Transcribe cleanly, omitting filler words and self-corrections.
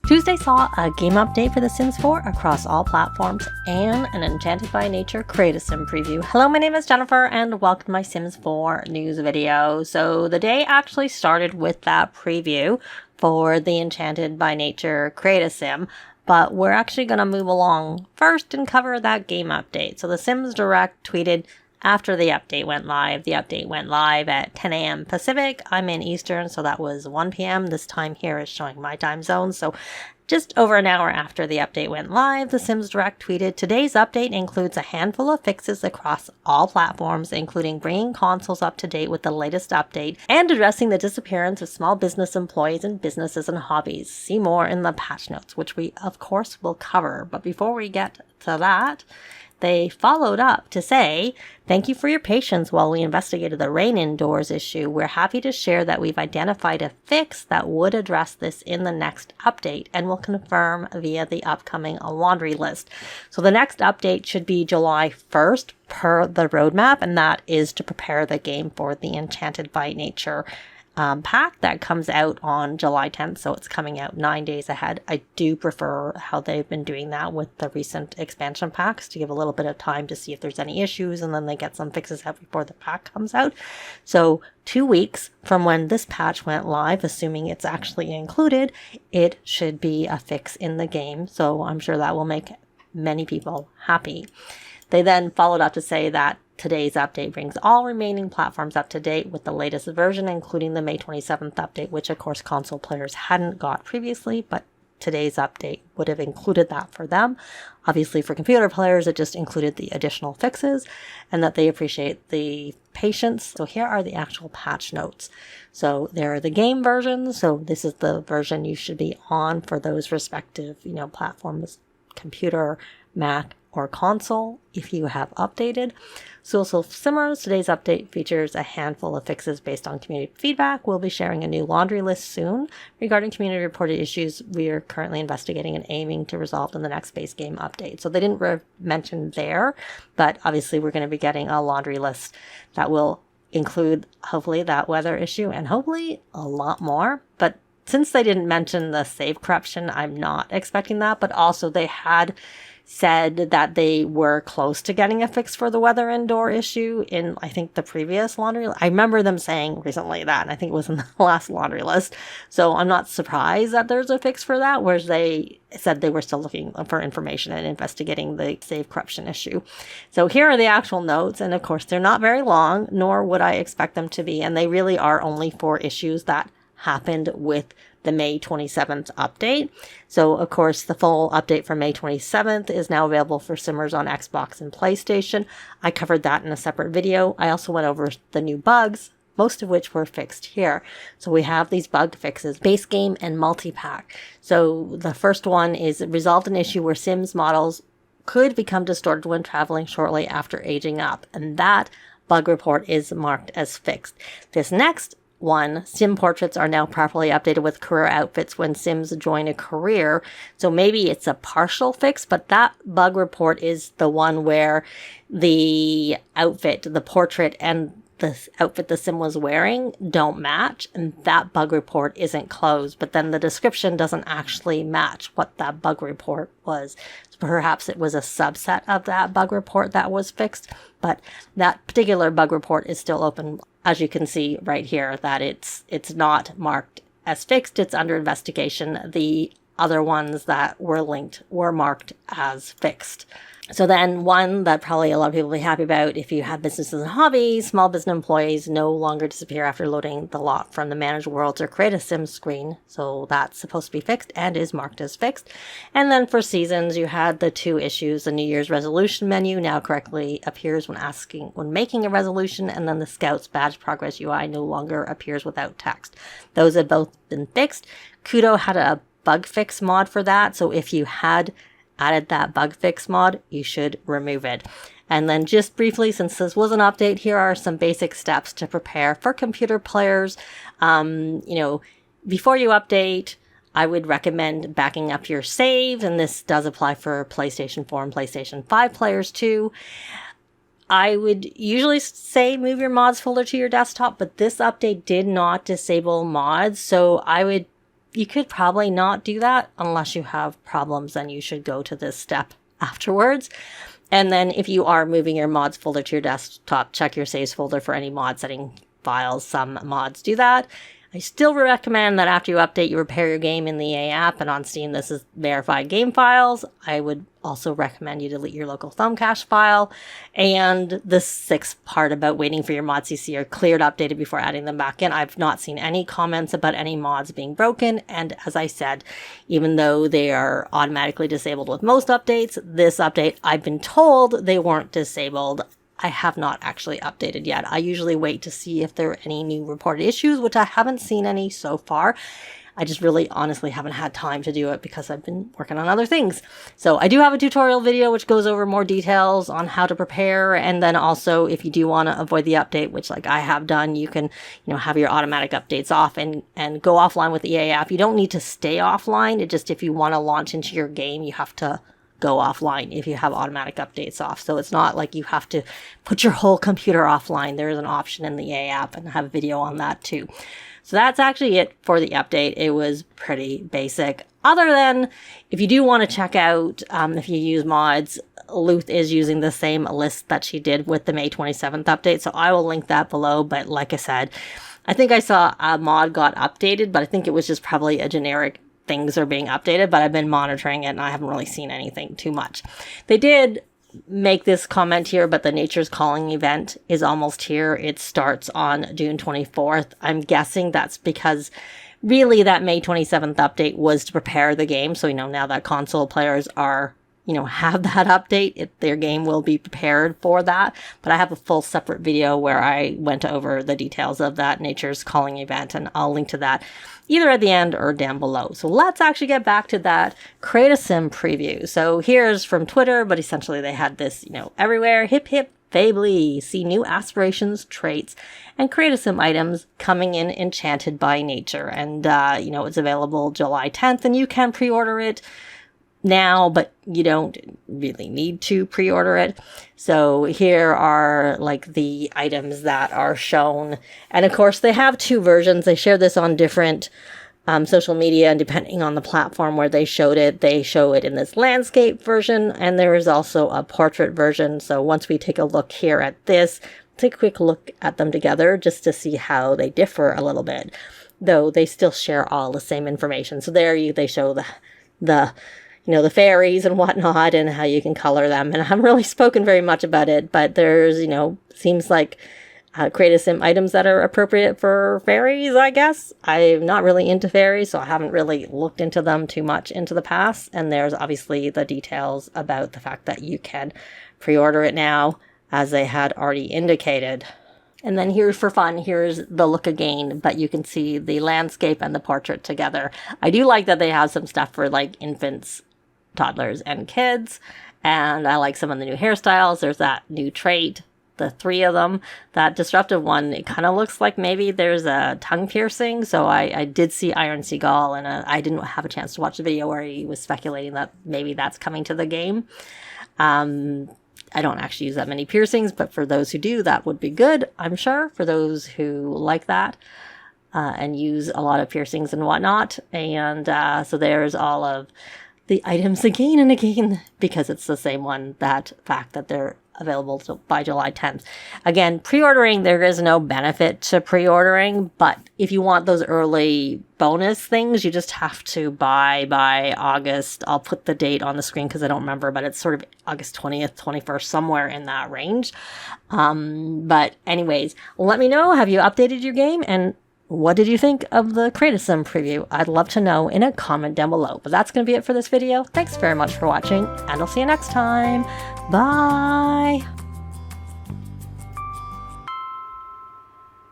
Tuesday saw a game update for The Sims 4 across all platforms and an Enchanted by Nature CreateaSim Preview. Hello, my name is Jennifer and welcome to my Sims 4 news video. So the day actually started with that preview for the Enchanted by Nature CreateaSim, but we're actually going to move along first and cover that game update. So the Sims Direct tweeted after the update went live. The update went live at 10 a.m. Pacific. I'm in Eastern, so that was 1 p.m. This time here is showing my time zone. So just over an hour after the update went live, the Sims Direct tweeted, "Today's update includes a handful of fixes across all platforms, including bringing consoles up to date with the latest update and addressing the disappearance of small business employees and businesses and hobbies. See more in the patch notes," which we, of course, will cover. But before we get to that, they followed up to say, "Thank you for your patience while we investigated the rain indoors issue. We're happy to share that we've identified a fix that would address this in the next update and will confirm via the upcoming laundry list." So the next update should be July 1st per the roadmap, and that is to prepare the game for the Enchanted by Nature pack that comes out on July 10th, so it's coming out 9 days ahead. I do prefer how they've been doing that with the recent expansion packs to give a little bit of time to see if there's any issues, and then they get some fixes out before the pack comes out. So 2 weeks from when this patch went live, assuming it's actually included, it should be a fix in the game, so I'm sure that will make many people happy. They then followed up to say that today's update brings all remaining platforms up to date with the latest version, including the May 27th update, which of course console players hadn't got previously, but today's update would have included that for them. Obviously for computer players, it just included the additional fixes and that they appreciate the patience. So here are the actual patch notes. So there are the game versions. So this is the version you should be on for those respective, platforms, computer, Mac, or console if you have updated. Social Simmers, today's update features a handful of fixes based on community feedback. We'll be sharing a new laundry list soon regarding community reported issues we are currently investigating and aiming to resolve in the next base game update. So they didn't mention there, but obviously we're going to be getting a laundry list that will include hopefully that weather issue and hopefully a lot more. But since they didn't mention the save corruption, I'm not expecting that, but also they had said that they were close to getting a fix for the weather indoor issue in, I think, the previous laundry. I remember them saying recently that, and I think it was in the last laundry list. So I'm not surprised that there's a fix for that, whereas they said they were still looking for information and investigating the save corruption issue. So here are the actual notes, and of course they're not very long, nor would I expect them to be, and they really are only for issues that happened with the May 27th update. So of course the full update for May 27th is now available for Simmers on Xbox and PlayStation. I covered that in a separate video. I also went over the new bugs, most of which were fixed here. So we have these bug fixes, base game and multi-pack. So the first one is resolved an issue where Sims models could become distorted when traveling shortly after aging up, and that bug report is marked as fixed. This next one, Sim portraits are now properly updated with career outfits when Sims join a career. So maybe it's a partial fix, but that bug report is the one where the outfit, the portrait, and the outfit the Sim was wearing don't match, and that bug report isn't closed, but then the description doesn't actually match what that bug report was. So perhaps it was a subset of that bug report that was fixed, but that particular bug report is still open. As you can see right here, that it's not marked as fixed, it's under investigation. The other ones that were linked were marked as fixed. So then one that probably a lot of people will be happy about, if you have businesses and hobbies, small business employees no longer disappear after loading the lot from the Manage Worlds or CreateaSim screen. So that's supposed to be fixed and is marked as fixed. And then for seasons, you had the two issues. The New Year's resolution menu now correctly appears when making a resolution, and then the Scouts badge progress UI no longer appears without text. Those have both been fixed. Kudo had a bug fix mod for that. So if you had added that bug fix mod, you should remove it. And then just briefly, since this was an update, here are some basic steps to prepare for computer players. Before you update, I would recommend backing up your save, and this does apply for PlayStation 4 and PlayStation 5 players too. I would usually say move your mods folder to your desktop, but this update did not disable mods, so I would you could probably not do that unless you have problems, then you should go to this step afterwards. And then if you are moving your mods folder to your desktop, check your saves folder for any mod setting files. Some mods do that. I still recommend that after you update, you repair your game in the EA app, and on Steam, this is verified game files. I would also recommend you delete your local thumb cache file. And the sixth part about waiting for your mod CC are cleared, updated before adding them back in. I've not seen any comments about any mods being broken. And as I said, even though they are automatically disabled with most updates, this update, I've been told they weren't disabled. I have not actually updated yet. I usually wait to see if there are any new reported issues, which I haven't seen any so far. I just really honestly haven't had time to do it because I've been working on other things. So I do have a tutorial video which goes over more details on how to prepare. And then also if you do want to avoid the update, which like I have done, you can, have your automatic updates off and go offline with the EA app. You don't need to stay offline. It just, if you want to launch into your game, you have to go offline if you have automatic updates off. So it's not like you have to put your whole computer offline. There is an option in the EA app, and I have a video on that too. So that's actually it for the update. It was pretty basic. Other than if you do want to check out, if you use mods, Luth is using the same list that she did with the May 27th update. So I will link that below. But like I said, I think I saw a mod got updated, but I think it was just probably a generic things are being updated, but I've been monitoring it and I haven't really seen anything too much. They did make this comment here, but the Nature's Calling event is almost here. It starts on June 24th. I'm guessing that's because really that May 27th update was to prepare the game. So, now that console players are, have that update, their game will be prepared for that. But I have a full separate video where I went over the details of that Nature's Calling event, and I'll link to that either at the end or down below. So let's actually get back to that CreateaSim preview. So here's from Twitter, but essentially they had this, everywhere, hip hip fably, see new aspirations, traits, and CreateaSim items coming in Enchanted by Nature. And, it's available July 10th, and you can pre-order it now, but you don't really need to pre-order it. So here are like the items that are shown. And of course they have two versions. They share this on different social media, and depending on the platform where they showed it, they show it in this landscape version, and there is also a portrait version. So once we take a look here at this, take a quick look at them together just to see how they differ a little bit, though they still share all the same information. So there they show the fairies and whatnot and how you can color them. And I haven't really spoken very much about it, but there's, seems like CreateaSim items that are appropriate for fairies, I guess. I'm not really into fairies, so I haven't really looked into them too much into the past. And there's obviously the details about the fact that you can pre-order it now, as they had already indicated. And then here's for fun, here's the look again, but you can see the landscape and the portrait together. I do like that they have some stuff for like infants, toddlers, and kids. And I like some of the new hairstyles. There's that new trait, the three of them. That disruptive one, it kind of looks like maybe there's a tongue piercing. So I did see Iron Seagull, and I didn't have a chance to watch the video where he was speculating that maybe that's coming to the game. I don't actually use that many piercings, but for those who do, that would be good, I'm sure, for those who like that and use a lot of piercings and whatnot. And so there's all of the items again and again, because it's the same one, that fact that they're available by July 10th. Again, pre-ordering, there is no benefit to pre-ordering, but if you want those early bonus things, you just have to buy by August. I'll put the date on the screen because I don't remember, but it's sort of August 20th, 21st, somewhere in that range. But anyways, let me know, have you updated your game, and what did you think of the CreateaSim preview? I'd love to know in a comment down below. But that's going to be it for this video. Thanks very much for watching, and I'll see you next time. Bye!